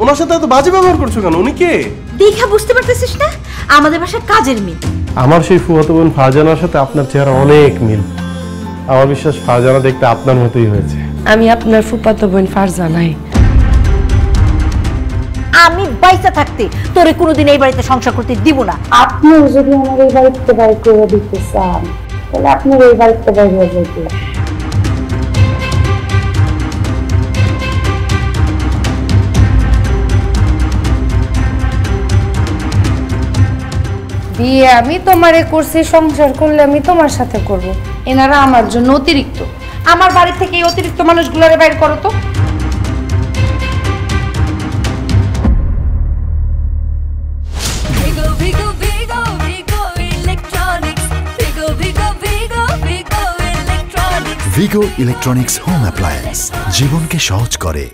ওনার সাথে এত বাজে ব্যবহার করছো কেন? উনি কে? দেখা বুঝতে পারতেছিস না? আমাদের বাসার কাজের মেয়ে। আমার সেই ফুফাতো বোন ফারজানার সাথে আপনার চেহারা অনেক মিল। আমার বিশ্বাস ফারজানা দেখতে আপনার মতোই হয়েছে। আমি আপনার ফুফাতো বোন ফারজানাই। আমি বাইসা থাকতে তোরে কোনোদিন এই বাড়িতে সংসার করতে দিব না। আপনি যদি আমার এই বাড়িতে বাইর করে দিতে চান তাহলে আপনার এই বাড়িতে বাইর হয়ে যেতে। বিয়ে আমি তোমারে করছি, সংসার করলে আমি তোমার সাথে করব। এনারা আমার জন্য অতিরিক্ত। আমার বাড়ি থেকে এই অতিরিক্ত মানুষগুলোরে বাইর করো তো। ভিগো ইলেকট্রনিক্স হোম অ্যাপ্লায়েন্স জীবনকে সহজ করে।